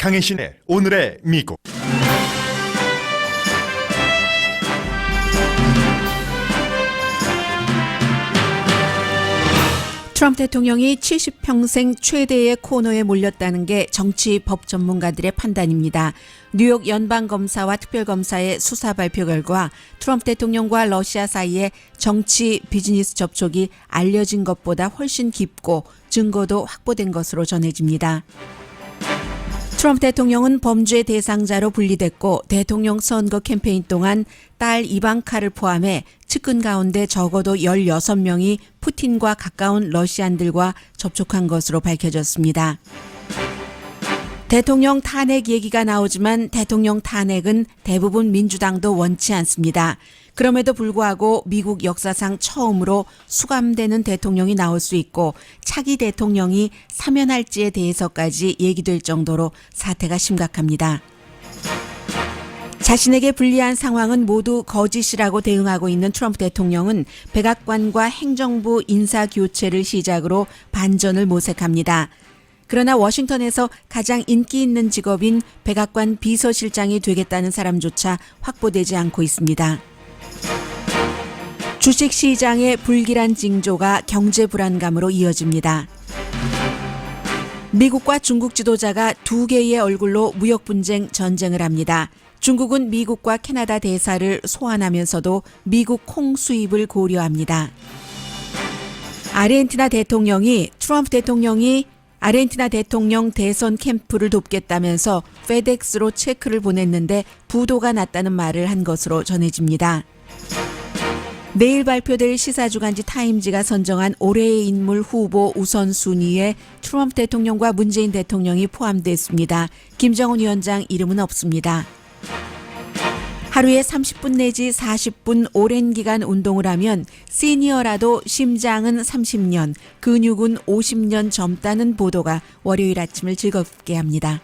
강혜신의 오늘의 미국. 트럼프 대통령이 70평생 최대의 코너에 몰렸다는 게 정치 법 전문가들의 판단입니다. 뉴욕 연방검사와 특별검사의 수사 발표 결과 트럼프 대통령과 러시아 사이의 정치 비즈니스 접촉이 알려진 것보다 훨씬 깊고 증거도 확보된 것으로 전해집니다. 트럼프 대통령은 범죄 대상자로 분리됐고 대통령 선거 캠페인 동안 딸 이방카를 포함해 측근 가운데 적어도 16명이 푸틴과 가까운 러시안들과 접촉한 것으로 밝혀졌습니다. 대통령 탄핵 얘기가 나오지만 대통령 탄핵은 대부분 민주당도 원치 않습니다. 그럼에도 불구하고 미국 역사상 처음으로 수감되는 대통령이 나올 수 있고 차기 대통령이 사면할지에 대해서까지 얘기될 정도로 사태가 심각합니다. 자신에게 불리한 상황은 모두 거짓이라고 대응하고 있는 트럼프 대통령은 백악관과 행정부 인사 교체를 시작으로 반전을 모색합니다. 그러나 워싱턴에서 가장 인기 있는 직업인 백악관 비서실장이 되겠다는 사람조차 확보되지 않고 있습니다. 주식시장의 불길한 징조가 경제 불안감으로 이어집니다. 미국과 중국 지도자가 두 개의 얼굴로 무역 분쟁 전쟁을 합니다. 중국은 미국과 캐나다 대사를 소환하면서도 미국 콩 수입을 고려합니다. 아르헨티나 대통령이 트럼프 대통령이 아르헨티나 대통령 대선 캠프를 돕겠다면서 페덱스로 체크를 보냈는데 부도가 났다는 말을 한 것으로 전해집니다. 내일 발표될 시사주간지 타임지가 선정한 올해의 인물 후보 우선순위에 트럼프 대통령과 문재인 대통령이 포함됐습니다. 김정은 위원장 이름은 없습니다. 하루에 30분 내지 40분 오랜 기간 운동을 하면 시니어라도 심장은 30년, 근육은 50년 젊다는 보도가 월요일 아침을 즐겁게 합니다.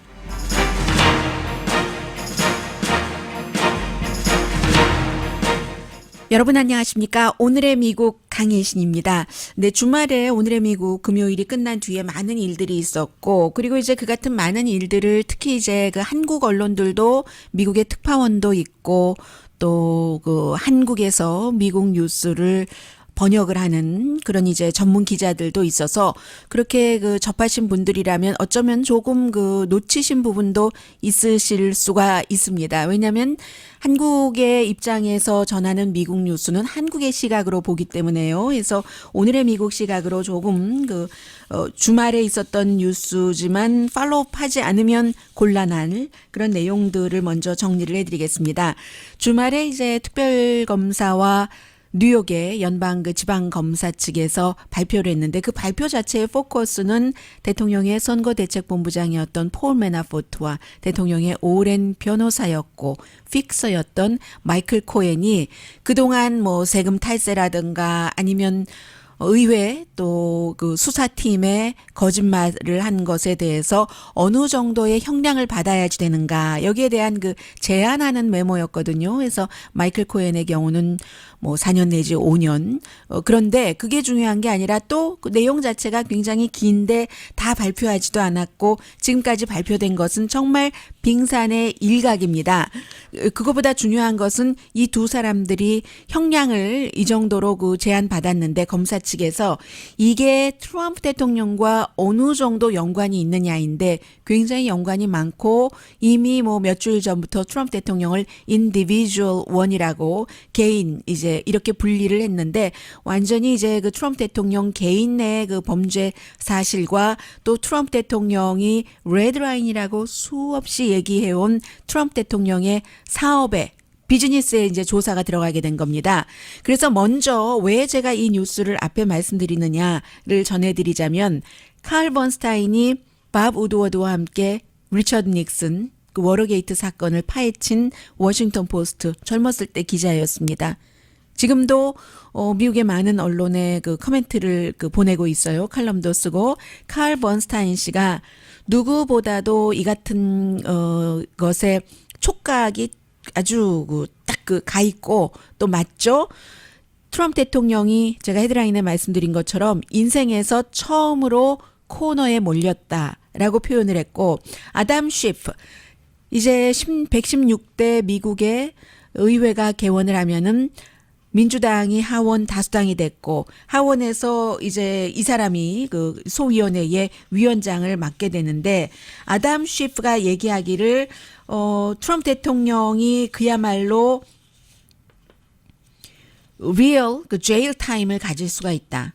여러분 안녕하십니까? 오늘의 미국 강혜신입니다. 네, 주말에 오늘의 미국 금요일이 끝난 뒤에 많은 일들이 있었고, 그리고 이제 그 같은 많은 일들을 특히 이제 그 한국 언론들도 미국의 특파원도 있고, 또 그 한국에서 미국 뉴스를 번역을 하는 그런 이제 전문 기자들도 있어서 그렇게 그 접하신 분들이라면 어쩌면 조금 그 놓치신 부분도 있으실 수가 있습니다. 왜냐하면 한국의 입장에서 전하는 미국 뉴스는 한국의 시각으로 보기 때문에요. 그래서 오늘의 미국 시각으로 조금 그 주말에 있었던 뉴스지만 팔로우하지 않으면 곤란한 그런 내용들을 먼저 정리를 해드리겠습니다. 주말에 이제 특별검사와 뉴욕의 연방 그 지방 검사 측에서 발표를 했는데 그 발표 자체의 포커스는 대통령의 선거대책본부장이었던 폴 매나포트와 대통령의 오랜 변호사였고 픽서였던 마이클 코헨이 그동안 뭐 세금 탈세라든가 아니면 의회 또 그 수사팀의 거짓말을 한 것에 대해서 어느 정도의 형량을 받아야지 되는가 여기에 대한 그 제안하는 메모였거든요. 그래서 마이클 코헨의 경우는 뭐 4년 내지 5년 그런데 그게 중요한 게 아니라 또 그 내용 자체가 굉장히 긴데 다 발표하지도 않았고 지금까지 발표된 것은 정말 빙산의 일각입니다. 그거보다 중요한 것은 이 두 사람들이 형량을 이 정도로 그 제안받았는데 검사 측에서 이게 트럼프 대통령과 어느 정도 연관이 있느냐인데 굉장히 연관이 많고 이미 뭐 몇 주일 전부터 트럼프 대통령을 individual one이라고 개인 이제 이렇게 분리를 했는데 완전히 이제 그 트럼프 대통령 개인의 그 범죄 사실과 또 트럼프 대통령이 레드라인이라고 수없이 얘기해온 트럼프 대통령의 사업에 비즈니스에 이제 조사가 들어가게 된 겁니다. 그래서 먼저 왜 제가 이 뉴스를 앞에 말씀드리느냐를 전해드리자면 칼 번스타인이 밥 우드워드와 함께 리처드 닉슨 그 워터게이트 사건을 파헤친 워싱턴 포스트 젊었을 때 기자였습니다. 지금도 미국의 많은 언론에 그 코멘트를 그 보내고 있어요. 칼럼도 쓰고 칼 번스타인 씨가 누구보다도 이 같은 것에 촉각이 아주 딱 그 가 있고 또 맞죠? 트럼프 대통령이 제가 헤드라인에 말씀드린 것처럼 인생에서 처음으로 코너에 몰렸다. 라고 표현을 했고, 아담 쉬프, 이제 116대 미국의 의회가 개원을 하면은 민주당이 하원 다수당이 됐고, 하원에서 이제 이 사람이 그 소위원회의 위원장을 맡게 되는데, 아담 쉬프가 얘기하기를 트럼프 대통령이 그야말로 real 그 제일 타임을 가질 수가 있다.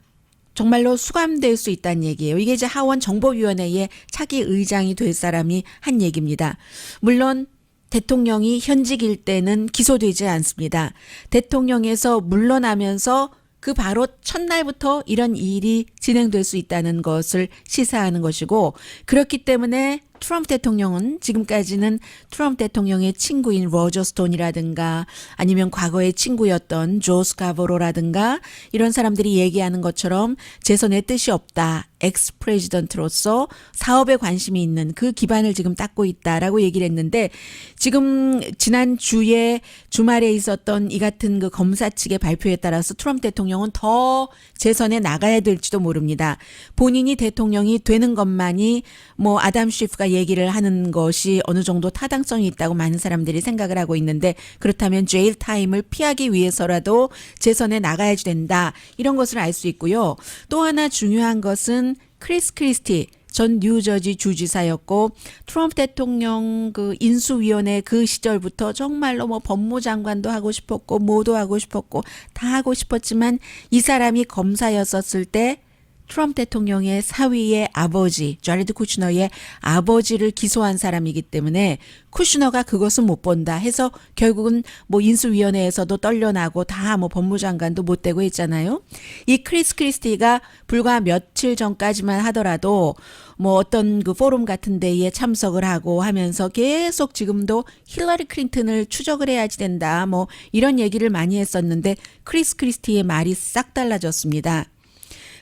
정말로 수감될 수 있다는 얘기예요. 이게 이제 하원 정보위원회의 차기 의장이 될 사람이 한 얘기입니다. 물론 대통령이 현직일 때는 기소되지 않습니다. 대통령에서 물러나면서 그 바로 첫날부터 이런 일이 진행될 수 있다는 것을 시사하는 것이고, 그렇기 때문에 트럼프 대통령은 지금까지는 트럼프 대통령의 친구인 로저 스톤이라든가 아니면 과거의 친구였던 조 스카보로라든가 이런 사람들이 얘기하는 것처럼 재선의 뜻이 없다. 엑스 프레지던트로서 사업에 관심이 있는 그 기반을 지금 닦고 있다라고 얘기를 했는데, 지금 지난 주에 주말에 있었던 이 같은 그 검사 측의 발표에 따라서 트럼프 대통령은 더 재선에 나가야 될지도 모릅니다. 본인이 대통령이 되는 것만이 뭐 아담 쉬프가 얘기를 하는 것이 어느 정도 타당성이 있다고 많은 사람들이 생각을 하고 있는데, 그렇다면 제일 타임을 피하기 위해서라도 재선에 나가야지 된다. 이런 것을 알 수 있고요. 또 하나 중요한 것은 크리스 크리스티 전 뉴저지 주지사였고, 트럼프 대통령 그 인수위원회 그 시절부터 정말로 뭐 법무장관도 하고 싶었고 뭐도 하고 싶었고 다 하고 싶었지만, 이 사람이 검사였었을 때 트럼프 대통령의 사위의 아버지, 자레드 쿠슈너의 아버지를 기소한 사람이기 때문에 쿠슈너가 그것은 못 본다 해서 결국은 뭐 인수위원회에서도 떨려나고 다 뭐 법무장관도 못 되고 했잖아요. 이 크리스 크리스티가 불과 며칠 전까지만 하더라도 뭐 어떤 그 포럼 같은 데에 참석을 하고 하면서 계속 지금도 힐러리 클린턴을 추적을 해야지 된다. 뭐 이런 얘기를 많이 했었는데, 크리스 크리스티의 말이 싹 달라졌습니다.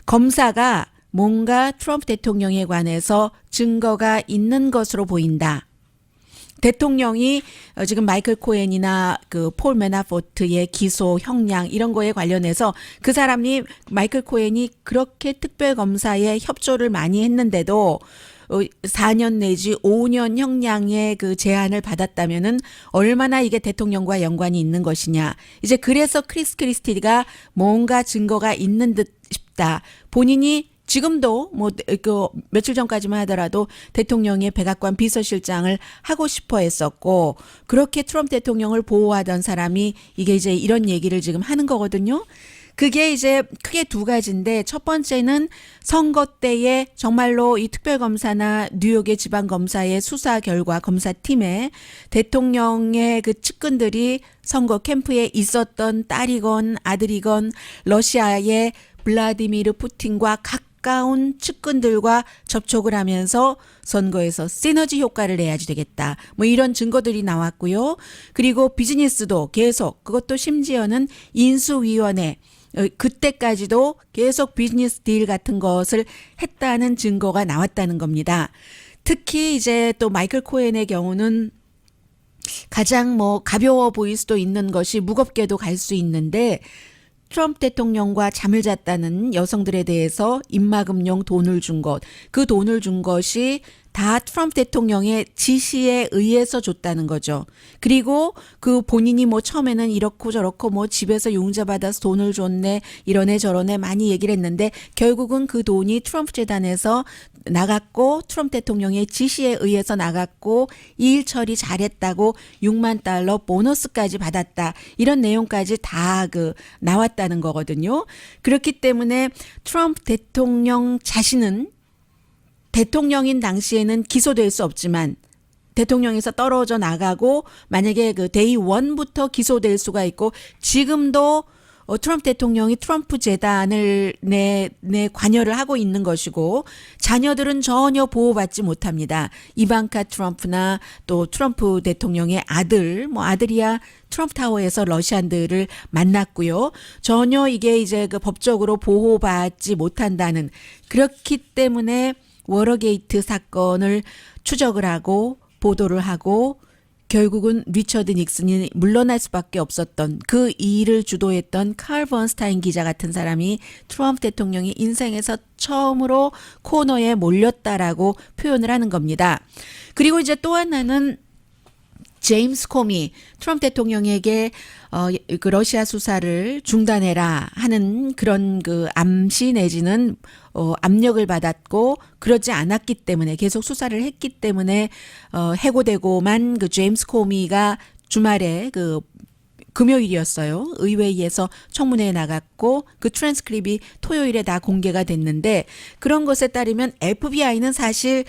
검사가 뭔가 트럼프 대통령에 관해서 증거가 있는 것으로 보인다. 대통령이 지금 마이클 코엔이나 그 폴 매나포트의 기소 형량 이런 거에 관련해서 그 사람이 마이클 코엔이 그렇게 특별검사에 협조를 많이 했는데도 4년 내지 5년 형량의 그 제한을 받았다면은 얼마나 이게 대통령과 연관이 있는 것이냐. 이제 그래서 크리스 크리스티가 뭔가 증거가 있는 듯 싶다. 본인이 지금도 뭐 그 며칠 전까지만 하더라도 대통령의 백악관 비서실장을 하고 싶어 했었고, 그렇게 트럼프 대통령을 보호하던 사람이 이게 이제 이런 얘기를 지금 하는 거거든요. 그게 이제 크게 두 가지인데, 첫 번째는 선거 때에 정말로 이 특별검사나 뉴욕의 지방검사의 수사 결과 검사팀에 대통령의 그 측근들이 선거 캠프에 있었던 딸이건 아들이건 러시아의 블라디미르 푸틴과 가까운 측근들과 접촉을 하면서 선거에서 시너지 효과를 내야지 되겠다. 뭐 이런 증거들이 나왔고요. 그리고 비즈니스도 계속, 그것도 심지어는 인수위원회, 그때까지도 계속 비즈니스 딜 같은 것을 했다는 증거가 나왔다는 겁니다. 특히 이제 또 마이클 코엔의 경우는 가장 뭐 가벼워 보일 수도 있는 것이 무겁게도 갈 수 있는데, 트럼프 대통령과 잠을 잤다는 여성들에 대해서 입막음용 돈을 준 것, 그 돈을 준 것이 다 트럼프 대통령의 지시에 의해서 줬다는 거죠. 그리고 그 본인이 뭐 처음에는 이렇고 저렇고 뭐 집에서 융자 받아서 돈을 줬네, 이러네 저러네 많이 얘기를 했는데, 결국은 그 돈이 트럼프 재단에서 나갔고 트럼프 대통령의 지시에 의해서 나갔고 일 처리 잘했다고 6만 달러 보너스까지 받았다. 이런 내용까지 다 그 나왔다는 거거든요. 그렇기 때문에 트럼프 대통령 자신은 대통령인 당시에는 기소될 수 없지만, 대통령에서 떨어져 나가고 만약에 그 데이 1부터 기소될 수가 있고, 지금도 트럼프 대통령이 트럼프 재단을 내 관여를 하고 있는 것이고, 자녀들은 전혀 보호받지 못합니다. 이방카 트럼프나 또 트럼프 대통령의 아들, 뭐 아들이야 트럼프 타워에서 러시안들을 만났고요. 전혀 이게 이제 그 법적으로 보호받지 못한다는, 그렇기 때문에 워러게이트 사건을 추적을 하고 보도를 하고 결국은 리처드 닉슨이 물러날 수밖에 없었던 그 일을 주도했던 칼 번스타인 기자 같은 사람이 트럼프 대통령이 인생에서 처음으로 코너에 몰렸다라고 표현을 하는 겁니다. 그리고 이제 또 하나는 제임스 코미 트럼프 대통령에게 그 러시아 수사를 중단해라 하는 그런 그 암시 내지는 압력을 받았고 그러지 않았기 때문에 계속 수사를 했기 때문에 해고되고만 그 제임스 코미가 주말에 그 금요일이었어요. 의회에서 청문회에 나갔고 그 트랜스크립이 토요일에 다 공개가 됐는데 그런 것에 따르면 FBI는 사실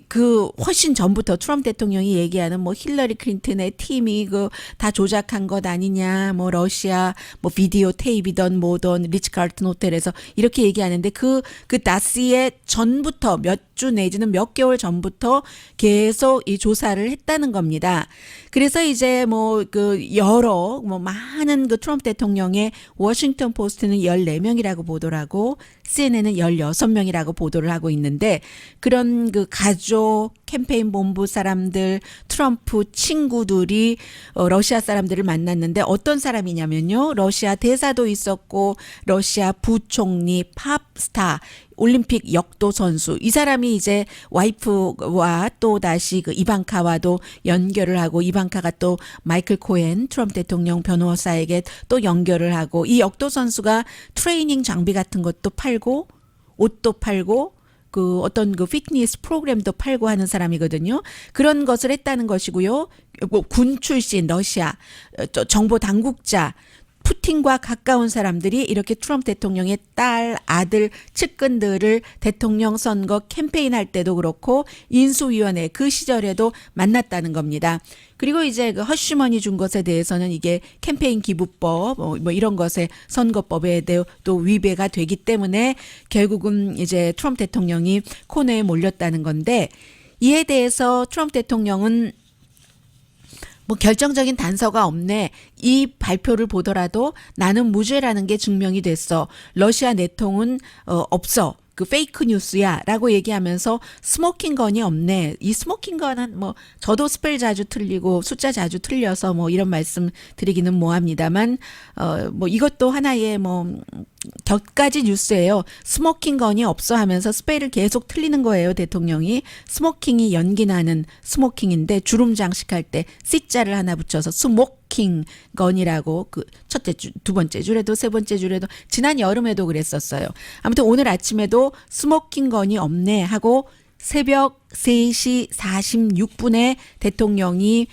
그 훨씬 전부터 트럼프 대통령이 얘기하는 뭐 힐러리 클린턴의 팀이 그 다 조작한 것 아니냐 뭐 러시아 뭐 비디오 테이프이던 뭐던 리츠 칼튼 호텔에서 이렇게 얘기하는데 그 다시의 전부터 몇 주 내지는 몇 개월 전부터 계속 이 조사를 했다는 겁니다. 그래서 이제 뭐 그 여러 뭐 많은 그 트럼프 대통령의 워싱턴 포스트는 14명이라고 보도를 하고 CNN은 16명이라고 보도를 하고 있는데 그런 그 가족 캠페인 본부 사람들 트럼프 친구들이 러시아 사람들을 만났는데 어떤 사람이냐면요. 러시아 대사도 있었고 러시아 부총리 팝스타 올림픽 역도 선수 이 사람이 이제 와이프와 또 다시 그 이방카와도 연결을 하고 이방카가 또 마이클 코엔 트럼프 대통령 변호사에게 또 연결을 하고 이 역도 선수가 트레이닝 장비 같은 것도 팔고 옷도 팔고 그 어떤 그 피트니스 프로그램도 팔고 하는 사람이거든요. 그런 것을 했다는 것이고요. 뭐 군 출신 러시아 정보 당국자 푸틴과 가까운 사람들이 이렇게 트럼프 대통령의 딸, 아들, 측근들을 대통령 선거 캠페인할 때도 그렇고 인수위원회 그 시절에도 만났다는 겁니다. 그리고 이제 그 허쉬머니 준 것에 대해서는 이게 캠페인 기부법 뭐 이런 것에 선거법에 또 위배가 되기 때문에 결국은 이제 트럼프 대통령이 코너에 몰렸다는 건데 이에 대해서 트럼프 대통령은 뭐 결정적인 단서가 없네. 이 발표를 보더라도 나는 무죄라는 게 증명이 됐어. 러시아 내통은 없어. 그 페이크 뉴스야라고 얘기하면서 스모킹 건이 없네. 이 스모킹 건은 뭐 저도 스펠 자주 틀리고 숫자 자주 틀려서 뭐 이런 말씀 드리기는 뭐합니다만 뭐 이것도 하나의 뭐 격가지 뉴스예요. 스모킹 건이 없어 하면서 스펠을 계속 틀리는 거예요. 대통령이 스모킹이 연기 나는 스모킹인데 주름 장식할 때 C자를 하나 붙여서 스모킹 건이라고 그 첫째 주, 두 번째 줄에도 세 번째 줄에도 지난 여름에도 그랬었어요. 아무튼 오늘 아침에도 스모킹 건이 없네 하고 새벽 3시 46분에 대통령이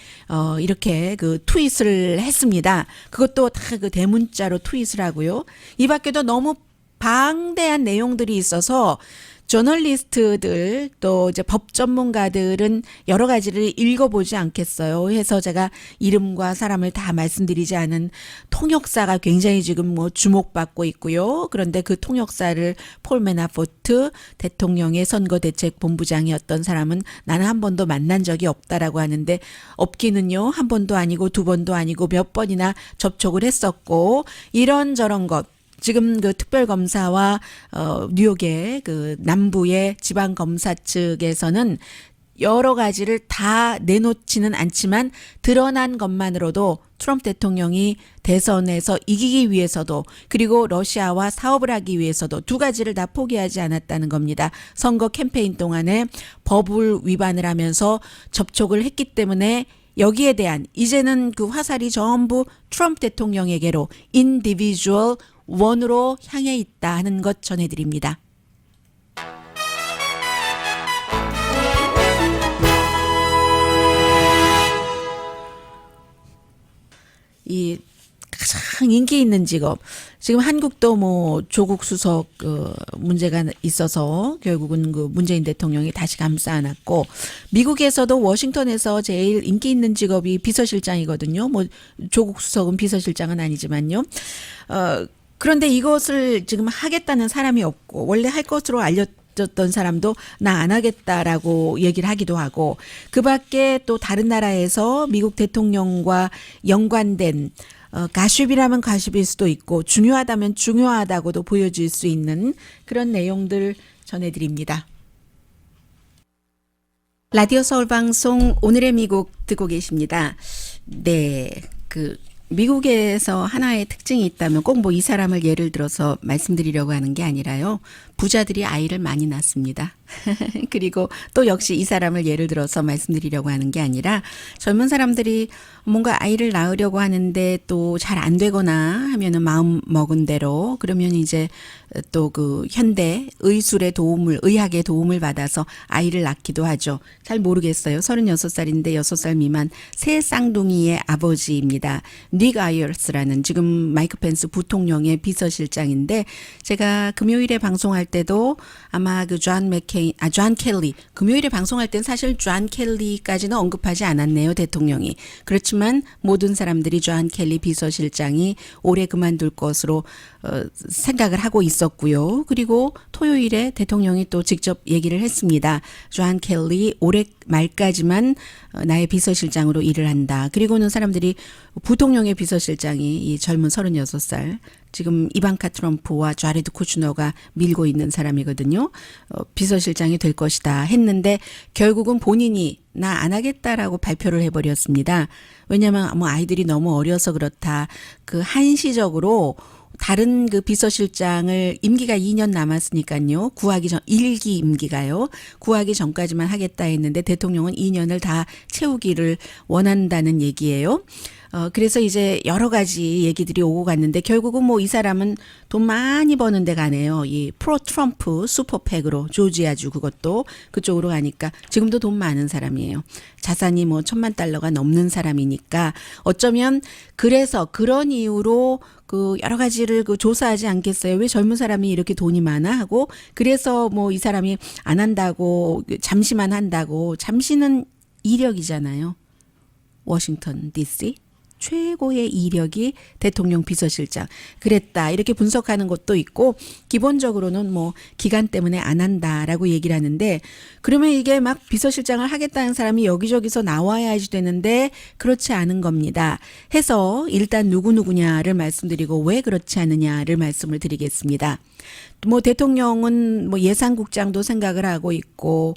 이렇게 그 트윗을 했습니다. 그것도 다 그 대문자로 트윗을 하고요. 이 밖에도 너무 방대한 내용들이 있어서 저널리스트들 또 이제 법 전문가들은 여러 가지를 읽어보지 않겠어요. 해서 제가 이름과 사람을 다 말씀드리지 않은 통역사가 굉장히 지금 뭐 주목받고 있고요. 그런데 그 통역사를 폴 매나포트 대통령의 선거대책본부장이었던 사람은 나는 한 번도 만난 적이 없다라고 하는데 없기는요. 한 번도 아니고 두 번도 아니고 몇 번이나 접촉을 했었고 이런저런 것. 지금 그 특별검사와 뉴욕의 그 남부의 지방검사 측에서는 여러 가지를 다 내놓지는 않지만 드러난 것만으로도 트럼프 대통령이 대선에서 이기기 위해서도 그리고 러시아와 사업을 하기 위해서도 두 가지를 다 포기하지 않았다는 겁니다. 선거 캠페인 동안에 법을 위반을 하면서 접촉을 했기 때문에 여기에 대한 이제는 그 화살이 전부 트럼프 대통령에게로 인디비주얼 원으로 향해 있다 하는 것 전해드립니다. 이 가장 인기 있는 직업. 지금 한국도 뭐 조국 수석 문제가 있어서 결국은 그 문재인 대통령이 다시 감싸 안았고 미국에서도 워싱턴에서 제일 인기 있는 직업이 비서실장이거든요. 뭐 조국 수석은 비서실장은 아니지만요. 그런데 이것을 지금 하겠다는 사람이 없고 원래 할 것으로 졌던 사람도 나 안 하겠다라고 얘기를 하기도 하고 그 밖에 또 다른 나라에서 미국 대통령과 연관된 가십이라면 가십일 수도 있고 중요하다면 중요하다고도 보여질 수 있는 그런 내용들 전해드립니다. 라디오 서울 방송 오늘의 미국 듣고 계십니다. 네, 미국에서 하나의 특징이 있다면 꼭 뭐 이 사람을 예를 들어서 말씀드리려고 하는 게 아니라요. 부자들이 아이를 많이 낳습니다. 그리고 또 역시 이 사람을 예를 들어서 말씀드리려고 하는 게 아니라 젊은 사람들이 뭔가 아이를 낳으려고 하는데 또 잘 안 되거나 하면은 마음 먹은 대로 그러면 이제 또 그 현대 의술의 도움을 의학의 도움을 받아서 아이를 낳기도 하죠. 잘 모르겠어요. 36살인데 6살 미만 새 쌍둥이의 아버지입니다. 닉 아이어스라는 지금 마이크 펜스 부통령의 비서실장인데 제가 금요일에 방송할 때도 아마 존 켈리 금요일에 방송할 땐 사실 존 켈리까지는 언급하지 않았네요. 대통령이. 그렇지만 모든 사람들이 존 켈리 비서실장이 올해 그만둘 것으로 생각을 하고 있었고요. 그리고 토요일에 대통령이 또 직접 얘기를 했습니다. 존 켈리 올해 말까지만 나의 비서실장으로 일을 한다. 그리고는 사람들이 부통령의 비서실장이 이 젊은 36살 지금 이방카 트럼프와 자레드 쿠슈너가 밀고 있는 사람이거든요. 비서실장이 될 것이다 했는데 결국은 본인이 나 안 하겠다라고 발표를 해버렸습니다. 왜냐하면 뭐 아이들이 너무 어려서 그렇다. 그 한시적으로 다른 그 비서실장을 임기가 2년 남았으니까요. 구하기 전 1기 임기가요. 구하기 전까지만 하겠다 했는데 대통령은 2년을 다 채우기를 원한다는 얘기예요. 그래서 이제 여러 가지 얘기들이 오고 갔는데 결국은 뭐 이 사람은 돈 많이 버는 데 가네요. 이 프로 트럼프 슈퍼팩으로 조지아주 그것도 그쪽으로 가니까 지금도 돈 많은 사람이에요. 자산이 뭐 $1,000만 넘는 사람이니까 어쩌면 그래서 그런 이유로 그 여러 가지를 그 조사하지 않겠어요. 왜 젊은 사람이 이렇게 돈이 많아 하고 그래서 뭐 이 사람이 안 한다고 잠시만 한다고 잠시는 이력이잖아요. 워싱턴 DC 최고의 이력이 대통령 비서실장 그랬다 이렇게 분석하는 것도 있고 기본적으로는 뭐 기간 때문에 안 한다라고 얘기를 하는데 그러면 이게 막 비서실장을 하겠다는 사람이 여기저기서 나와야지 되는데 그렇지 않은 겁니다. 해서 일단 누구냐를 말씀드리고 왜 그렇지 않느냐를 말씀을 드리겠습니다. 뭐 대통령은 뭐 예산국장도 생각을 하고 있고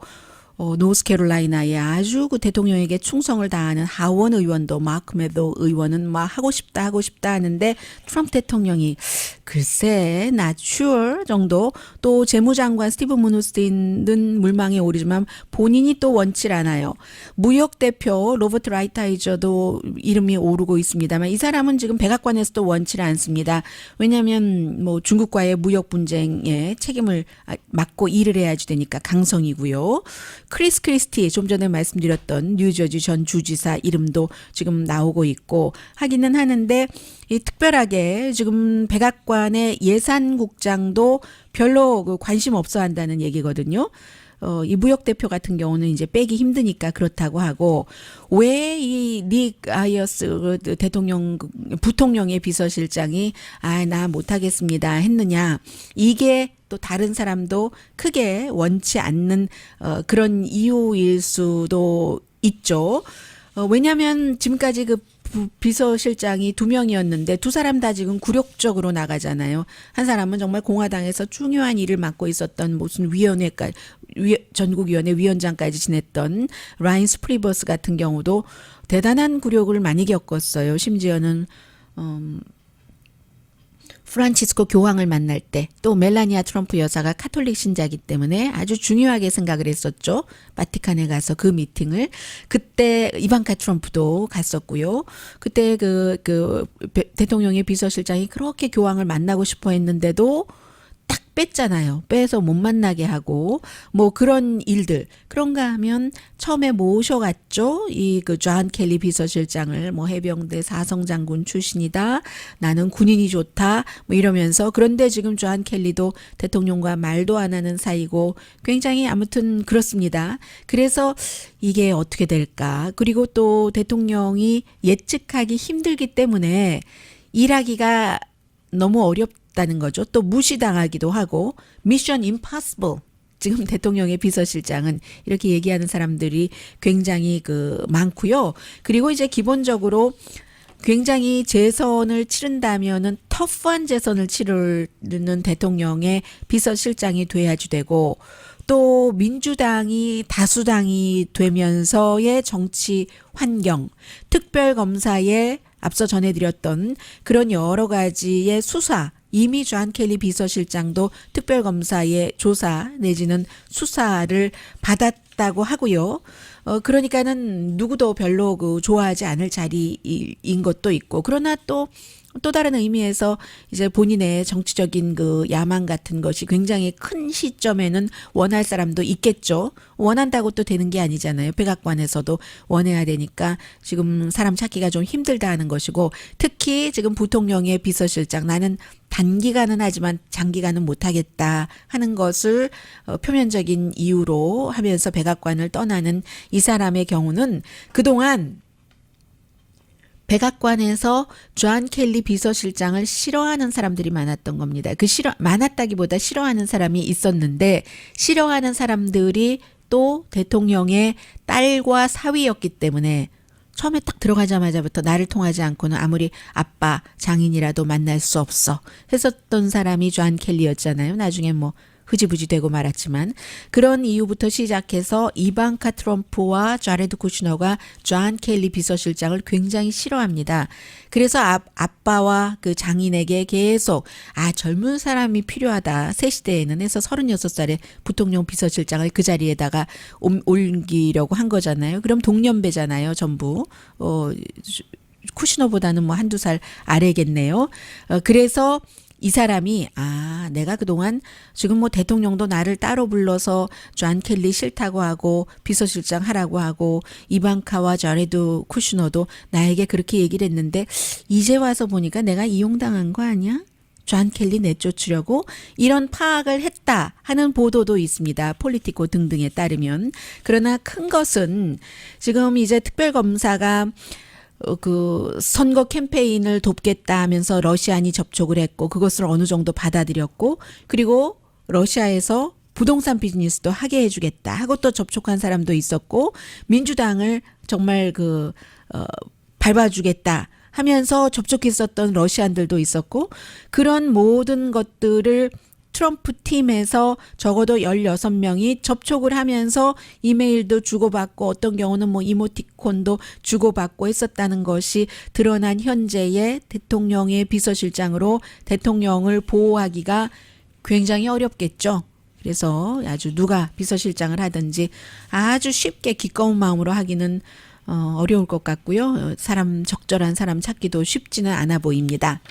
노스캐롤라이나의 아주 그 대통령에게 충성을 다하는 하원 의원도 마크 메도 의원은 막 하고 싶다 하는데 트럼프 대통령이 글쎄 not sure 정도 또 재무장관 스티븐 무누스틴은 물망에 오르지만 본인이 또 원치 않아요. 무역대표 로버트 라이트하이저도 이름이 오르고 있습니다만 이 사람은 지금 백악관에서도 원치 않습니다. 왜냐하면 뭐 중국과의 무역 분쟁에 책임을 맡고 일을 해야지 되니까 강성이고요. 크리스 크리스티 좀 전에 말씀드렸던 뉴저지 전 주지사 이름도 지금 나오고 있고 하기는 하는데 이 특별하게 지금 백악관의 예산국장도 별로 그 관심 없어 한다는 얘기거든요. 이 무역대표 같은 경우는 이제 빼기 힘드니까 그렇다고 하고 왜 이 닉 아이어스 대통령 부통령의 비서실장이 나 못하겠습니다 했느냐 이게 또 다른 사람도 크게 원치 않는 그런 이유일 수도 있죠. 왜냐하면 지금까지 그 비서실장이 2명이었는데 두 사람 다 지금 굴욕적으로 나가잖아요. 한 사람은 정말 공화당에서 중요한 일을 맡고 있었던 무슨 전국위원회 위원장까지 지냈던 라인스 프리버스 같은 경우도 대단한 굴욕을 많이 겪었어요. 심지어는 프란치스코 교황을 만날 때 또 멜라니아 트럼프 여사가 카톨릭 신자이기 때문에 아주 중요하게 생각을 했었죠. 바티칸에 가서 그 미팅을 그때 이방카 트럼프도 갔었고요. 그때 대통령의 비서실장이 그렇게 교황을 만나고 싶어 했는데도 딱 뺐잖아요. 빼서 못 만나게 하고 뭐 그런 일들 그런가 하면 처음에 모셔갔죠. 이 존 켈리 비서실장을 뭐 해병대 사성장군 출신이다. 나는 군인이 좋다. 뭐 이러면서 그런데 지금 존 켈리도 대통령과 말도 안 하는 사이고 굉장히 아무튼 그렇습니다. 그래서 이게 어떻게 될까? 그리고 또 대통령이 예측하기 힘들기 때문에 일하기가 너무 어렵다는 거죠. 또 무시당하기도 하고 미션 임파서블. 지금 대통령의 비서실장은 이렇게 얘기하는 사람들이 굉장히 많고요. 그리고 이제 기본적으로 굉장히 재선을 치른다면은 터프한 재선을 치르는 대통령의 비서실장이 돼야지 되고 또 민주당이 다수당이 되면서의 정치 환경, 특별검사에 앞서 전해드렸던 그런 여러 가지의 수사, 이미 존 켈리 비서실장도 특별검사의 조사 내지는 수사를 받았다고 하고요. 그러니까는 누구도 별로 좋아하지 않을 자리인 것도 있고, 그러나 또 다른 의미에서 이제 본인의 정치적인 야망 같은 것이 굉장히 큰 시점에는 원할 사람도 있겠죠. 원한다고 또 되는 게 아니잖아요. 백악관에서도 원해야 되니까 지금 사람 찾기가 좀 힘들다 하는 것이고, 특히 지금 부통령의 비서실장, 나는 단기간은 하지만 장기간은 못하겠다 하는 것을 표면적인 이유로 하면서 백악관을 떠나는 이 사람의 경우는 그동안 백악관에서 존 켈리 비서실장을 싫어하는 사람들이 많았던 겁니다. 많았다기보다 싫어하는 사람이 있었는데, 싫어하는 사람들이 또 대통령의 딸과 사위였기 때문에 처음에 딱 들어가자마자부터 나를 통하지 않고는 아무리 아빠 장인이라도 만날 수 없어 했었던 사람이 존 켈리였잖아요. 나중에 뭐 흐지부지 되고 말았지만, 그런 이유부터 시작해서 이방카 트럼프와 자레드 쿠시너가 존 켈리 비서실장을 굉장히 싫어합니다. 그래서 아빠와 그 장인에게 계속 젊은 사람이 필요하다, 새 시대에는 해서 36살에 부통령 비서실장을 그 자리에다가 옮기려고 한 거잖아요. 그럼 동년배잖아요, 전부. 쿠시너보다는 뭐 한두 살 아래겠네요. 그래서 이 사람이 내가 그동안 지금 뭐 대통령도 나를 따로 불러서 존 켈리 싫다고 하고 비서실장 하라고 하고 이방카와 자레드 쿠시너도 나에게 그렇게 얘기를 했는데, 이제 와서 보니까 내가 이용당한 거 아니야? 존 켈리 내쫓으려고 이런 파악을 했다 하는 보도도 있습니다. 폴리티코 등등에 따르면. 그러나 큰 것은 지금 이제 특별검사가 그 선거 캠페인을 돕겠다 하면서 러시안이 접촉을 했고, 그것을 어느 정도 받아들였고, 그리고 러시아에서 부동산 비즈니스도 하게 해주겠다 하고 또 접촉한 사람도 있었고, 민주당을 정말 밟아주겠다 하면서 접촉했었던 러시안들도 있었고, 그런 모든 것들을 트럼프 팀에서 적어도 16명이 접촉을 하면서 이메일도 주고받고 어떤 경우는 뭐 이모티콘도 주고받고 했었다는 것이 드러난 현재의 대통령의 비서실장으로 대통령을 보호하기가 굉장히 어렵겠죠. 그래서 아주 누가 비서실장을 하든지 아주 쉽게 기꺼운 마음으로 하기는 어려울 것 같고요. 적절한 사람 찾기도 쉽지는 않아 보입니다.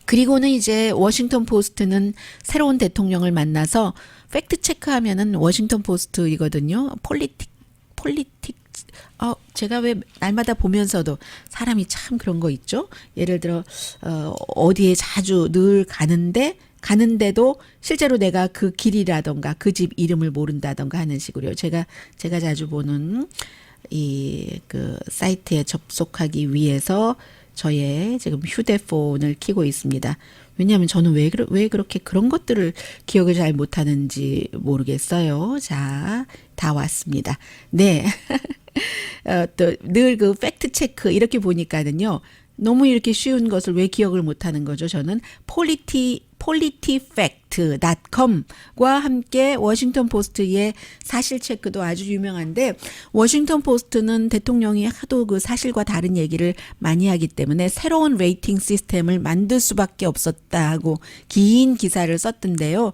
그리고는 이제 워싱턴 포스트는 새로운 대통령을 만나서 팩트 체크하면은 워싱턴 포스트이거든요. 제가 왜 날마다 보면서도 사람이 참 그런 거 있죠. 예를 들어 어디에 자주 늘 가는데도 실제로 내가 그 길이라던가 그 집 이름을 모른다던가 하는 식으로요. 제가 자주 보는 그 사이트에 접속하기 위해서 저의 지금 휴대폰을 켜고 있습니다. 왜냐하면 저는 왜 그렇게 그런 것들을 기억을 잘 못하는지 모르겠어요. 자, 다 왔습니다. 네. 또 늘 그 팩트 체크 이렇게 보니까는요. 너무 이렇게 쉬운 것을 왜 기억을 못하는 거죠? 저는 politifact.com과 함께 워싱턴 포스트의 사실 체크도 아주 유명한데, 워싱턴 포스트는 대통령이 하도 그 사실과 다른 얘기를 많이 하기 때문에 새로운 레이팅 시스템을 만들 수밖에 없었다고 긴 기사를 썼던데요.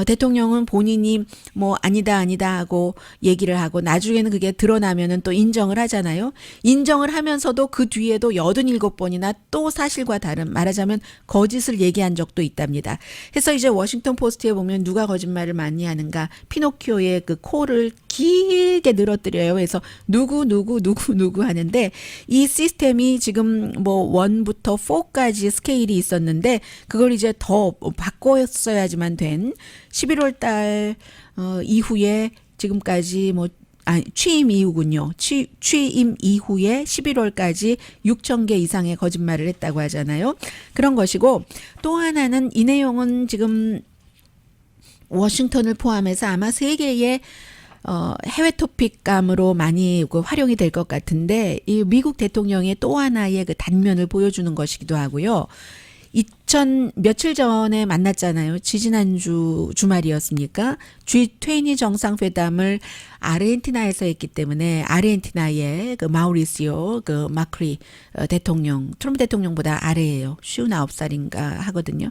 대통령은 본인이 뭐 아니다 하고 얘기를 하고 나중에는 그게 드러나면은 또 인정을 하잖아요. 인정을 하면서도 그 뒤에도 87번이나 또 사실과 다른, 말하자면 거짓을 얘기한 적도 있답니다. 그래서 이제 워싱턴 포스트에 보면 누가 거짓말을 많이 하는가, 피노키오의 그 코를 길게 늘어뜨려요. 그래서 누구 하는데, 이 시스템이 지금 뭐 1부터 4까지 스케일이 있었는데 그걸 이제 더 바꿨어야지만 된 11월 달 이후에 지금까지 취임 이후군요. 취임 이후에 11월까지 6,000개 이상의 거짓말을 했다고 하잖아요. 그런 것이고, 또 하나는 이 내용은 지금 워싱턴을 포함해서 아마 세계의 해외 토픽감으로 많이 활용이 될 것 같은데, 이 미국 대통령의 또 하나의 그 단면을 보여주는 것이기도 하고요. 며칠 전에 만났잖아요. 지지난주 주말이었습니까? G20 정상회담을 아르헨티나에서 했기 때문에 아르헨티나의 그 마우리시오 그 마크리 대통령, 트럼프 대통령보다 아래예요. 59살인가 하거든요.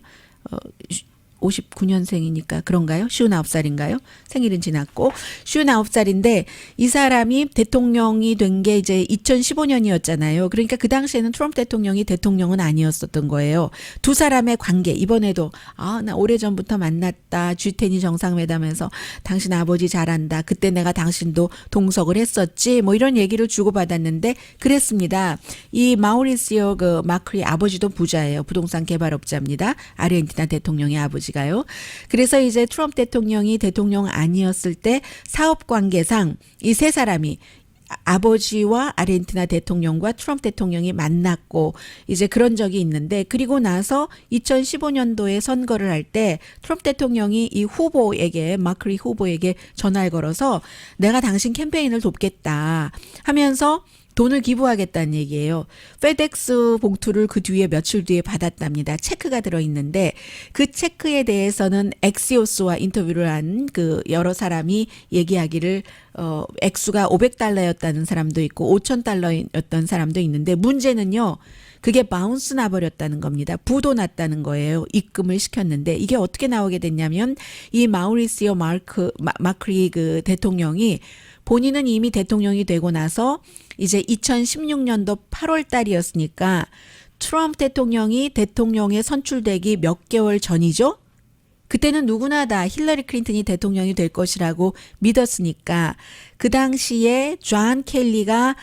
59년생이니까 그런가요? 59살인가요? 생일은 지났고 59살인데 이 사람이 대통령이 된 게 이제 2015년이었잖아요. 그러니까 그 당시에는 트럼프 대통령이 대통령은 아니었었던 거예요. 두 사람의 관계 이번에도 나 오래전부터 만났다. G10 정상회담에서 당신 아버지 잘한다. 그때 내가 당신도 동석을 했었지. 뭐 이런 얘기를 주고받았는데 그랬습니다. 이 마우리시오 그 마크리 아버지도 부자예요. 부동산 개발업자입니다. 아르헨티나 대통령의 아버지 가요. 그래서 이제 트럼프 대통령이 대통령 아니었을 때 사업 관계상 이 세 사람이 아버지와 아르헨티나 대통령과 트럼프 대통령이 만났고 이제 그런 적이 있는데 그리고 나서 2015년도에 선거를 할 때 트럼프 대통령이 이 후보에게 마크리 후보에게 전화를 걸어서 내가 당신 캠페인을 돕겠다 하면서 돈을 기부하겠다는 얘기예요. 페덱스 봉투를 그 뒤에 며칠 뒤에 받았답니다. 체크가 들어있는데 그 체크에 대해서는 엑시오스와 인터뷰를 한 그 여러 사람이 얘기하기를 액수가 $500였다는 사람도 있고 $5,000였던 사람도 있는데 문제는요. 그게 바운스 나버렸다는 겁니다. 부도 났다는 거예요. 입금을 시켰는데 이게 어떻게 나오게 됐냐면 이 마우리시오 마크리 그 대통령이 본인은 이미 대통령이 되고 나서 이제 2016년도 8월 달이었으니까 트럼프 대통령이 대통령에 선출되기 몇 개월 전이죠. 그때는 누구나 다 힐러리 클린턴이 대통령이 될 것이라고 믿었으니까 그 당시에 존 켈리가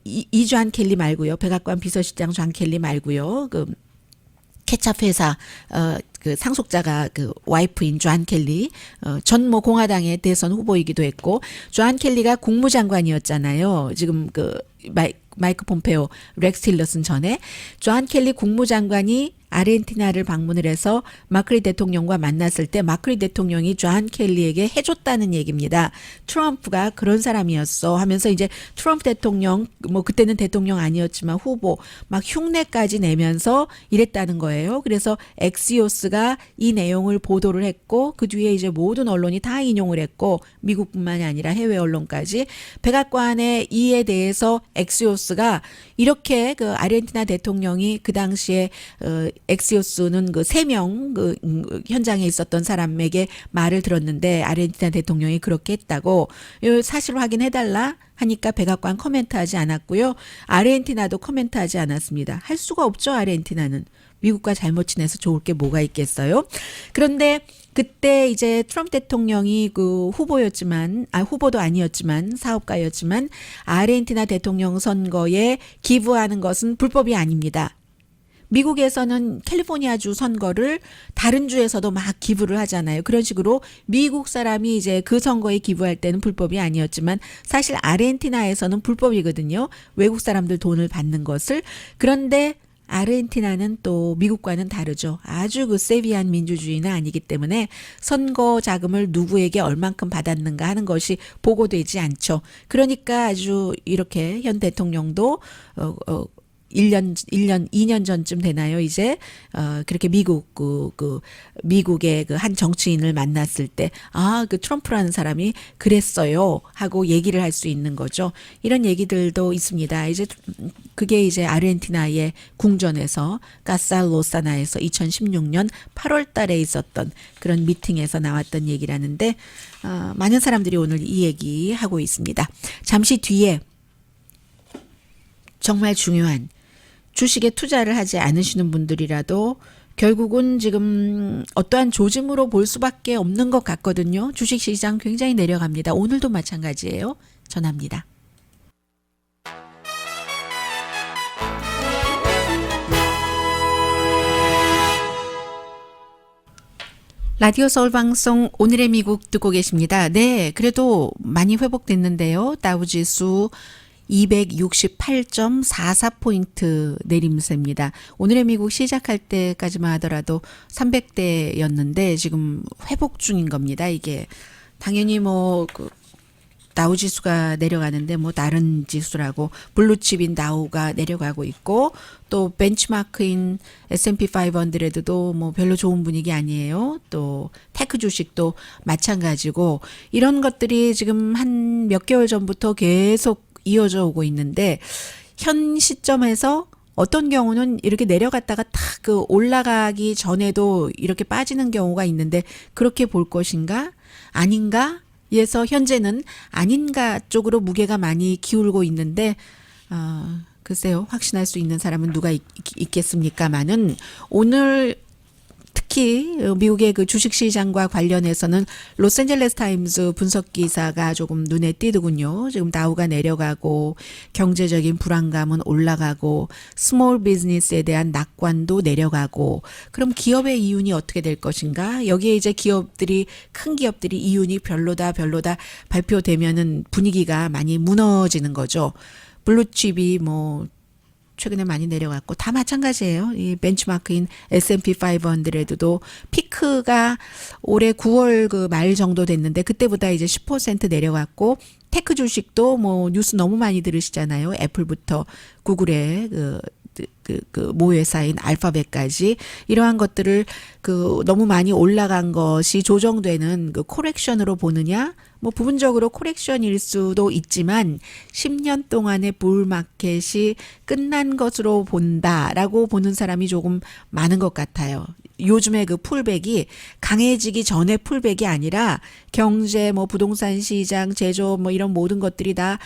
이 존 켈리 말고요. 백악관 비서실장 존 켈리 말고요. 그 케찹 회사 그 상속자가 그 와이프인 존 켈리 전 뭐 공화당의 대선 후보이기도 했고 존 켈리가 국무장관이었잖아요. 지금 그 마이크 폼페오, 렉스 틸러슨 전에 존 켈리 국무장관이 아르헨티나를 방문을 해서 마크리 대통령과 만났을 때 마크리 대통령이 존 켈리에게 해줬다는 얘기입니다. 트럼프가 그런 사람이었어 하면서 이제 트럼프 대통령 뭐 그때는 대통령 아니었지만 후보 막 흉내까지 내면서 이랬다는 거예요. 그래서 엑시오스가 이 내용을 보도를 했고 그 뒤에 이제 모든 언론이 다 인용을 했고 미국뿐만이 아니라 해외 언론까지 백악관의 이에 대해서 엑시오스가 이렇게 그 아르헨티나 대통령이 그 당시에 엑시오스는 그 3명 그 현장에 있었던 사람에게 말을 들었는데 아르헨티나 대통령이 그렇게 했다고 사실 확인해달라 하니까 백악관 코멘트하지 않았고요. 아르헨티나도 코멘트하지 않았습니다. 할 수가 없죠. 아르헨티나는. 미국과 잘못 지내서 좋을 게 뭐가 있겠어요. 그런데 그때 이제 트럼프 대통령이 그 후보였지만 후보도 아니었지만 사업가였지만 아르헨티나 대통령 선거에 기부하는 것은 불법이 아닙니다. 미국에서는 캘리포니아주 선거를 다른 주에서도 막 기부를 하잖아요. 그런 식으로 미국 사람이 이제 그 선거에 기부할 때는 불법이 아니었지만 사실 아르헨티나에서는 불법이거든요. 외국 사람들 돈을 받는 것을. 그런데 아르헨티나는 또 미국과는 다르죠. 아주 그 세비한 민주주의는 아니기 때문에 선거 자금을 누구에게 얼만큼 받았는가 하는 것이 보고되지 않죠. 그러니까 아주 이렇게 현 대통령도 2년 전쯤 되나요, 이제? 그렇게 미국의 그 한 정치인을 만났을 때, 그 트럼프라는 사람이 그랬어요. 하고 얘기를 할 수 있는 거죠. 이런 얘기들도 있습니다. 이제, 그게 이제 아르헨티나의 궁전에서, 가살로사나에서 2016년 8월 달에 있었던 그런 미팅에서 나왔던 얘기라는데, 많은 사람들이 오늘 이 얘기 하고 있습니다. 잠시 뒤에 정말 중요한 주식에 투자를 하지 않으시는 분들이라도 결국은 지금 어떠한 조짐으로 볼 수밖에 없는 것 같거든요. 주식시장 굉장히 내려갑니다. 오늘도 마찬가지예요. 전합니다. 라디오 서울 방송 오늘의 미국 듣고 계십니다. 네, 그래도 많이 회복됐는데요. 다우지수 268.44포인트 내림세입니다. 오늘의 미국 시작할 때까지만 하더라도 300대였는데 지금 회복 중인 겁니다. 이게 당연히 뭐 다우 지수가 내려가는데 뭐 다른 지수라고 블루칩인 다우가 내려가고 있고 또 벤치마크인 S&P 500도 뭐 별로 좋은 분위기 아니에요. 또 테크 주식도 마찬가지고 이런 것들이 지금 한 몇 개월 전부터 계속 이어져 오고 있는데 현 시점에서 어떤 경우는 이렇게 내려갔다가 탁 그 올라가기 전에도 이렇게 빠지는 경우가 있는데 그렇게 볼 것인가? 아닌가? 에서 현재는 아닌가 쪽으로 무게가 많이 기울고 있는데 글쎄요. 확신할 수 있는 사람은 누가 있겠습니까마는 오늘 특히 미국의 그 주식시장과 관련해서는 로스앤젤레스 타임즈 분석 기사가 조금 눈에 띄더군요. 지금 다우가 내려가고 경제적인 불안감은 올라가고 스몰 비즈니스에 대한 낙관도 내려가고 그럼 기업의 이윤이 어떻게 될 것인가? 여기에 이제 큰 기업들이 이윤이 별로다 발표되면은 분위기가 많이 무너지는 거죠. 블루칩이 뭐 최근에 많이 내려갔고 다 마찬가지예요. 이 벤치마크인 S&P 500에도 피크가 올해 9월 그 말 정도 됐는데 그때보다 이제 10% 내려갔고 테크 주식도 뭐 뉴스 너무 많이 들으시잖아요. 애플부터 구글의 그 모회사인 알파벳까지 이러한 것들을 그 너무 많이 올라간 것이 조정되는 그 코렉션으로 보느냐? 뭐 부분적으로 코렉션일 수도 있지만 10년 동안의 불마켓이 끝난 것으로 본다라고 보는 사람이 조금 많은 것 같아요. 요즘에 그 풀백이 강해지기 전에 풀백이 아니라 경제 뭐 부동산 시장 제조업 뭐 이런 모든 것들이 다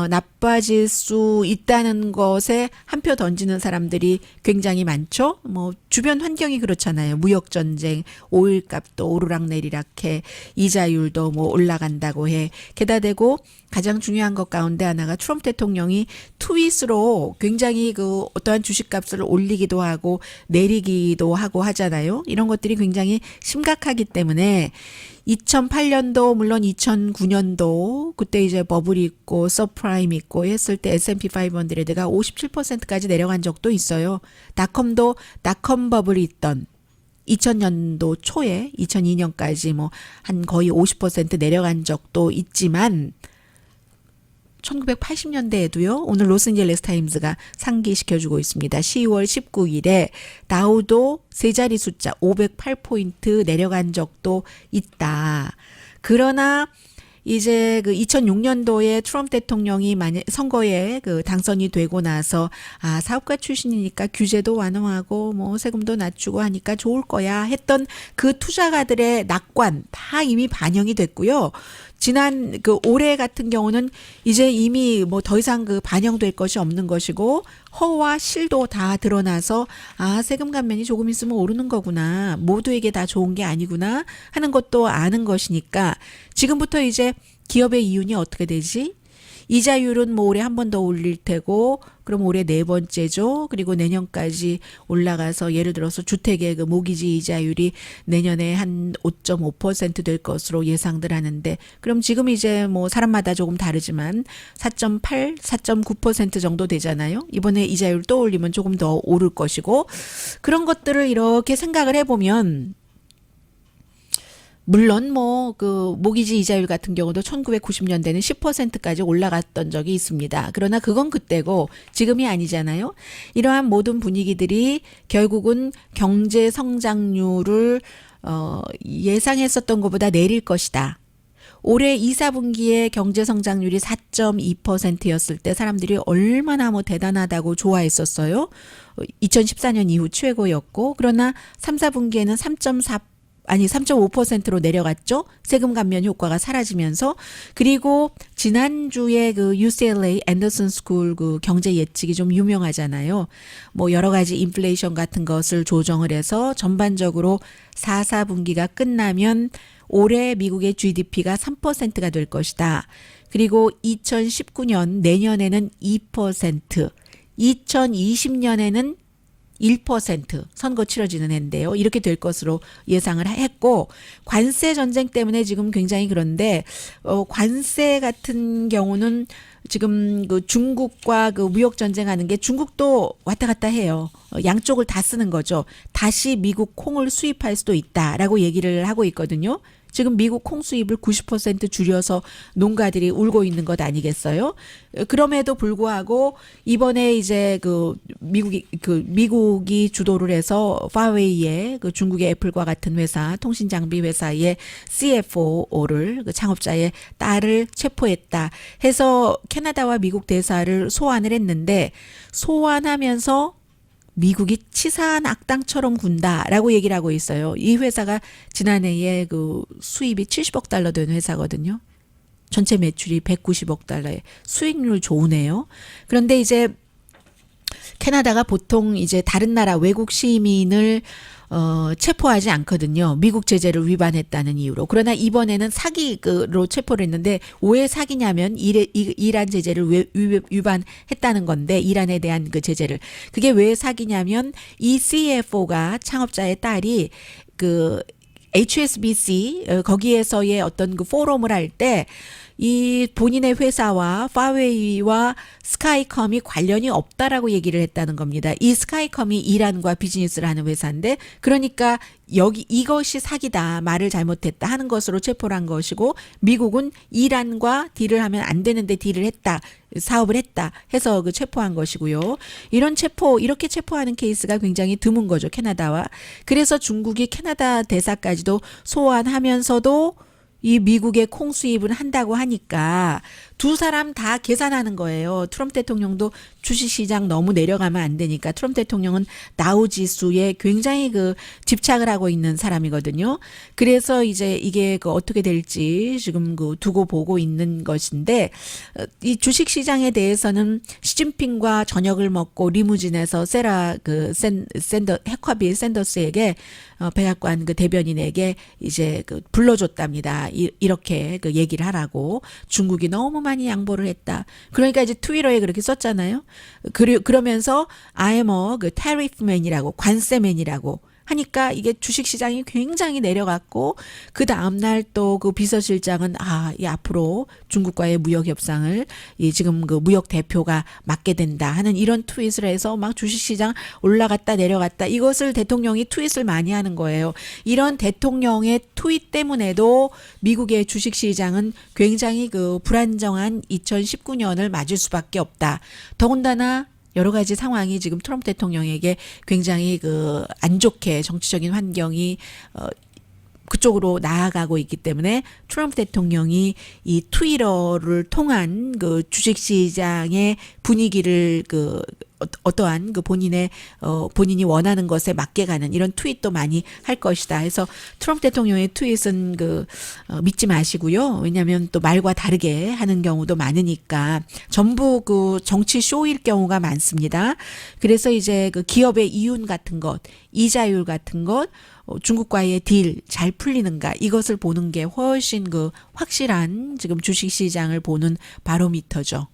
나빠질 수 있다는 것에 한 표 던지는 사람들이 굉장히 많죠. 뭐 주변 환경이 그렇잖아요. 무역 전쟁, 오일 값도 오르락내리락 해, 이자율도 뭐 올라간다고 해. 게다 대고 가장 중요한 것 가운데 하나가 트럼프 대통령이 트윗으로 굉장히 그 어떠한 주식값을 올리기도 하고 내리기도 하고 하잖아요. 이런 것들이 굉장히 심각하기 때문에 2008년도 물론 2009년도 그때 이제 버블이 있고 서프라임 있고 했을 때 S&P 500가 57%까지 내려간 적도 있어요. 닷컴 버블이 있던 2000년도 초에 2002년까지 뭐 한 거의 50% 내려간 적도 있지만 1980년대에도요. 오늘 로스앤젤레스 타임즈가 상기시켜주고 있습니다. 10월 19일에 다우도 세 자리 숫자 508포인트 내려간 적도 있다. 그러나 이제 그 2006년도에 트럼프 대통령이 만약 선거에 그 당선이 되고 나서 사업가 출신이니까 규제도 완화하고 뭐 세금도 낮추고 하니까 좋을 거야 했던 그 투자가들의 낙관 다 이미 반영이 됐고요. 지난 그 올해 같은 경우는 이제 이미 뭐 더 이상 그 반영될 것이 없는 것이고 허와 실도 다 드러나서 세금 감면이 조금 있으면 오르는 거구나. 모두에게 다 좋은 게 아니구나 하는 것도 아는 것이니까 지금부터 이제 기업의 이윤이 어떻게 되지? 이자율은 뭐 올해 한 번 더 올릴 테고 그럼 올해 네 번째죠. 그리고 내년까지 올라가서 예를 들어서 주택의 그 모기지 이자율이 내년에 한 5.5% 될 것으로 예상들 하는데 그럼 지금 이제 뭐 사람마다 조금 다르지만 4.8, 4.9% 정도 되잖아요. 이번에 이자율 또 올리면 조금 더 오를 것이고 그런 것들을 이렇게 생각을 해보면 물론 뭐 그 모기지 이자율 같은 경우도 1990년대는 10%까지 올라갔던 적이 있습니다. 그러나 그건 그때고 지금이 아니잖아요. 이러한 모든 분위기들이 결국은 경제 성장률을 예상했었던 것보다 내릴 것이다. 올해 2, 4분기에 경제 성장률이 4.2%였을 때 사람들이 얼마나 뭐 대단하다고 좋아했었어요. 2014년 이후 최고였고 그러나 3, 4분기에는 3.5%로 내려갔죠. 세금 감면 효과가 사라지면서 그리고 지난주에 그 UCLA 앤더슨 스쿨 그 경제 예측이 좀 유명하잖아요. 뭐 여러 가지 인플레이션 같은 것을 조정을 해서 전반적으로 4, 4분기가 끝나면 올해 미국의 GDP가 3%가 될 것이다. 그리고 2019년 내년에는 2%, 2020년에는 1% 선거 치러지는 해인데요. 이렇게 될 것으로 예상을 했고 관세 전쟁 때문에 지금 굉장히 그런데 관세 같은 경우는 지금 그 중국과 그 무역 전쟁하는 게 중국도 왔다 갔다 해요. 양쪽을 다 쓰는 거죠. 다시 미국 콩을 수입할 수도 있다라고 얘기를 하고 있거든요. 지금 미국 콩 수입을 90% 줄여서 농가들이 울고 있는 것 아니겠어요? 그럼에도 불구하고 이번에 이제 미국이 주도를 해서 파웨이의 그 중국의 애플과 같은 회사, 통신 장비 회사의 CFO를 그 창업자의 딸을 체포했다 해서 캐나다와 미국 대사를 소환을 했는데, 소환하면서 미국이 치사한 악당처럼 군다라고 얘기를 하고 있어요. 이 회사가 지난해에 그 수입이 70억 달러 된 회사거든요. 전체 매출이 190억 달러에 수익률 좋으네요. 그런데 이제 캐나다가 보통 이제 다른 나라 외국 시민을 체포하지 않거든요. 미국 제재를 위반했다는 이유로. 그러나 이번에는 사기로 체포를 했는데, 왜 사기냐면 이란 제재를 위반했다는 건데, 이란에 대한 그 제재를. 그게 왜 사기냐면 이 CFO가 창업자의 딸이 그 HSBC 거기에서의 어떤 그 포럼을 할 때 이 본인의 회사와 파웨이와 스카이컴이 관련이 없다라고 얘기를 했다는 겁니다. 이 스카이컴이 이란과 비즈니스를 하는 회사인데, 그러니까 여기 이것이 사기다, 말을 잘못했다 하는 것으로 체포를 한 것이고, 미국은 이란과 딜을 하면 안 되는데 딜을 했다, 사업을 했다 해서 그 체포한 것이고요. 이렇게 체포하는 케이스가 굉장히 드문 거죠, 캐나다와. 그래서 중국이 캐나다 대사까지도 소환하면서도 이 미국의 콩 수입을 한다고 하니까 두 사람 다 계산하는 거예요. 트럼프 대통령도 주식시장 너무 내려가면 안 되니까, 트럼프 대통령은 다우 지수에 굉장히 그 집착을 하고 있는 사람이거든요. 그래서 이제 이게 그 어떻게 될지 지금 그 두고 보고 있는 것인데, 이 주식시장에 대해서는 시진핑과 저녁을 먹고 리무진에서 해커비 샌더스에게 백악관 그 대변인에게 이제 그 불러줬답니다. 이렇게 그 얘기를 하라고. 중국이 너무 많이 양보를 했다. 그러니까 이제 트위터에 그렇게 썼잖아요. 그러면서 I'm 그 tariffman이라고, 관세맨이라고 하니까 이게 주식시장이 굉장히 내려갔고, 그 다음날 또 그 비서실장은 이 앞으로 중국과의 무역 협상을 지금 그 무역 대표가 맡게 된다 하는 이런 트윗을 해서 막 주식시장 올라갔다 내려갔다, 이것을 대통령이 트윗을 많이 하는 거예요. 이런 대통령의 트윗 때문에도 미국의 주식시장은 굉장히 그 불안정한 2019년을 맞을 수밖에 없다. 더군다나 여러 가지 상황이 지금 트럼프 대통령에게 굉장히 그 안 좋게 정치적인 환경이 그쪽으로 나아가고 있기 때문에, 트럼프 대통령이 이 트위터를 통한 그 주식시장의 분위기를 어떠한 그 본인이 원하는 것에 맞게 가는 이런 트윗도 많이 할 것이다 해서, 트럼프 대통령의 트윗은 믿지 마시고요. 왜냐하면 또 말과 다르게 하는 경우도 많으니까 전부 그 정치 쇼일 경우가 많습니다. 그래서 이제 그 기업의 이윤 같은 것, 이자율 같은 것, 중국과의 딜 잘 풀리는가, 이것을 보는 게 훨씬 그 확실한 지금 주식시장을 보는 바로미터죠.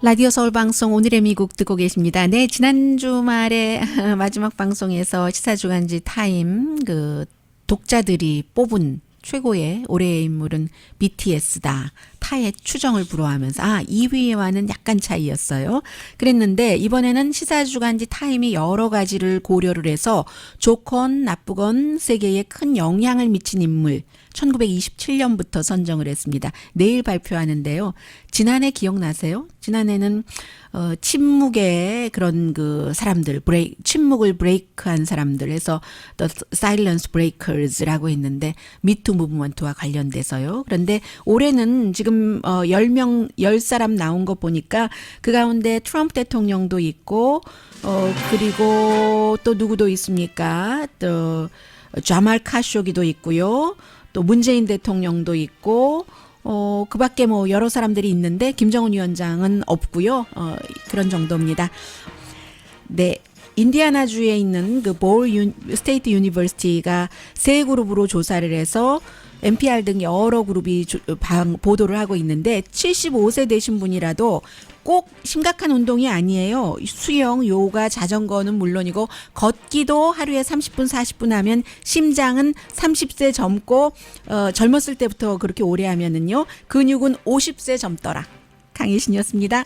라디오 서울 방송 오늘의 미국 듣고 계십니다. 네, 지난 주말에 마지막 방송에서 시사주간지 타임 그 독자들이 뽑은 최고의 올해의 인물은 BTS다. 타의 추정을 불허하면서 2위와는 약간 차이였어요. 그랬는데 이번에는 시사주간지 타임이 여러 가지를 고려를 해서 좋건 나쁘건 세계에 큰 영향을 미친 인물 1927년부터 선정을 했습니다. 내일 발표하는데요. 지난해 기억나세요? 지난해는 침묵의 그런 그 사람들, 침묵을 브레이크한 사람들 해서 The Silence Breakers라고 했는데, 미투 무브먼트와 관련돼서요. 그런데 올해는 지금 10사람 나온 거 보니까 그 가운데 트럼프 대통령도 있고, 그리고 또 누구도 있습니까? 또 자말 카쇼기도 있고요. 또 문재인 대통령도 있고, 그 밖에 뭐 여러 사람들이 있는데 김정은 위원장은 없고요. 그런 정도입니다. 네. 인디아나주에 있는 그 볼 스테이트 유니버시티가 세 그룹으로 조사를 해서 NPR 등 여러 그룹이 보도를 하고 있는데, 75세 되신 분이라도 꼭 심각한 운동이 아니에요. 수영, 요가, 자전거는 물론이고 걷기도 하루에 30분, 40분 하면 심장은 30세 젊고 젊었을 때부터 그렇게 오래 하면은요, 근육은 50세 젊더라. 강혜신이었습니다.